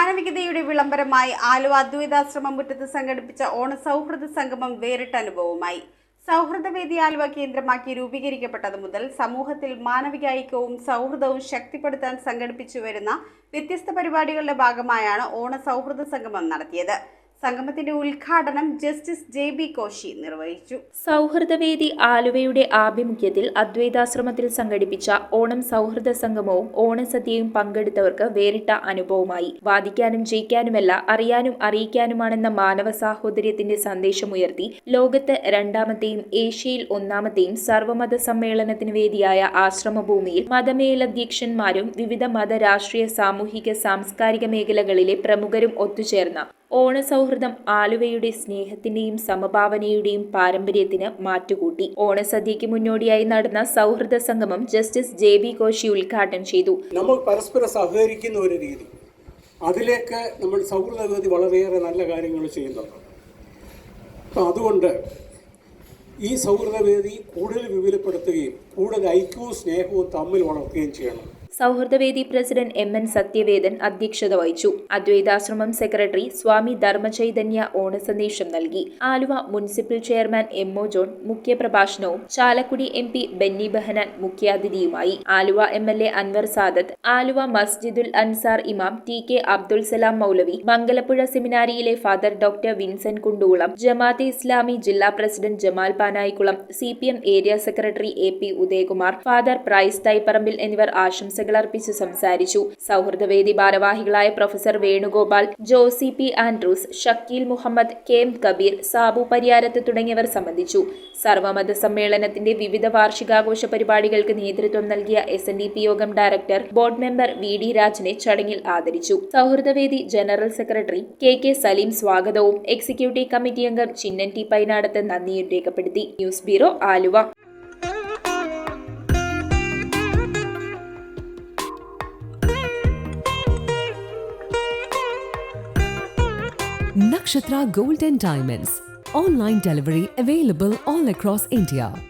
മാനവികതയുടെ വിളംബരമായി ആലുവ അദ്വൈതാശ്രമം മുറ്റത്ത് സംഘടിപ്പിച്ച ഓണസൗഹൃദ സംഗമം വേറിട്ട അനുഭവമായി. സൗഹൃദവേദി ആലുവ കേന്ദ്രമാക്കി രൂപീകരിക്കപ്പെട്ടതു മുതൽ സമൂഹത്തിൽ മാനവിക ഐക്യവും സൗഹൃദവും ശക്തിപ്പെടുത്താൻ സംഘടിപ്പിച്ചു വരുന്ന വ്യത്യസ്ത പരിപാടികളുടെ ഭാഗമായാണ് ഓണസൗഹൃദ സംഗമം നടത്തിയത്. സംഗമത്തിന്റെ ഉദ്ഘാടനം ജസ്റ്റിസ് JB കോശി നിർവഹിച്ചു. സൗഹൃദവേദി ആലുവയുടെ ആഭിമുഖ്യത്തിൽ അദ്വൈതാശ്രമത്തിൽ സംഘടിപ്പിച്ച ഓണം സൗഹൃദ സംഗമവും ഓണസദ്യയും പങ്കെടുത്തവർക്ക് വേറിട്ട അനുഭവമായി. വാദിക്കാനും ജയിക്കാനുമല്ല, അറിയാനും അറിയിക്കാനുമാണെന്ന മാനവ സാഹോദര്യത്തിന്റെ സന്ദേശമുയർത്തി ലോകത്ത് രണ്ടാമത്തെയും ഏഷ്യയിൽ ഒന്നാമത്തെയും സർവ്വമത സമ്മേളനത്തിന് വേദിയായ ആശ്രമഭൂമിയിൽ മതമേലധ്യക്ഷന്മാരും വിവിധ മത, രാഷ്ട്രീയ, സാമൂഹിക, സാംസ്കാരിക മേഖലകളിലെ പ്രമുഖരും ഒത്തുചേർന്ന ഓണസൗഹൃദം ആലുവയുടെ സ്നേഹത്തിന്റെയും സമഭാവനയുടെയും പാരമ്പര്യത്തിന് മാറ്റുകൂട്ടി. ഓണസദ്യയ്ക്ക് മുന്നോടിയായി നടന്ന സൗഹൃദ സംഗമം ജസ്റ്റിസ് JB കോശി ഉദ്ഘാടനം ചെയ്തു. നമ്മൾ പരസ്പരം സഹകരിക്കുന്ന ഒരു രീതി, അതിലേക്ക് നമ്മൾ സൗഹൃദവേദി വളരെയേറെ നല്ല കാര്യങ്ങൾ ചെയ്യുന്നുണ്ട്. അപ്പം അതുകൊണ്ട് ഈ സൗഹൃദവേദി കൂടുതൽ വിപുലപ്പെടുത്തുകയും കൂടുതൽ ഐക്യവും സ്നേഹവും തമ്മിൽ വളർത്തുകയും ചെയ്യണം. സൗഹൃദവേദി പ്രസിഡന്റ് MN സത്യവേദൻ അധ്യക്ഷത വഹിച്ചു. അദ്വൈതാശ്രമം സെക്രട്ടറി സ്വാമി ധർമ്മചൈതന്യ ഓണസന്ദേശം നൽകി. Aluva municipal chairman MO John മുഖ്യപ്രഭാഷണവും ചാലക്കുടി MP ബെന്നി ബെഹനാൻ മുഖ്യാതിഥിയുമായി. ആലുവ MLA അൻവർ സാദത്ത്, ആലുവ മസ്ജിദുൽ അൻസാർ ഇമാം TK അബ്ദുൽ സലാം മൗലവി, മംഗലപ്പുഴ സെമിനാരിയിലെ father doctor Vincent Kundukulam, Jamaate Islami ജില്ലാ president Jamal Panayikulam, CPM area secretary AP Udayakumar, father Price Thaiparambil എന്നിവർ ആശംസകൾ അർപ്പിച്ച് സംസാരിച്ചു. സൗഹൃദവേദി ഭാരവാഹികളായ professor Venugopal, Josy P Andrews, Shakeel Muhammad, KM Kabeer, Sabu പരിയാരത്ത് തുടങ്ങിയവർ സംബന്ധിച്ചു. സർവമത സമ്മേളനത്തിന്റെ വിവിധ വാർഷികാഘോഷ പരിപാടികൾക്ക് നേതൃത്വം നൽകിയ SNDP യോഗം ഡയറക്ടർ ബോർഡ് മെമ്പർ VD രാജിനെ ചടങ്ങിൽ ആദരിച്ചു. സൗഹൃദവേദി ജനറൽ സെക്രട്ടറി KK സലീം സ്വാഗതവും എക്സിക്യൂട്ടീവ് കമ്മിറ്റി അംഗം ചിന്നൻ T പൈനാടത്ത് നന്ദിയും രേഖപ്പെടുത്തി. News bureau Aluva. Nakshatra Gold and Diamonds. Online delivery available all across India.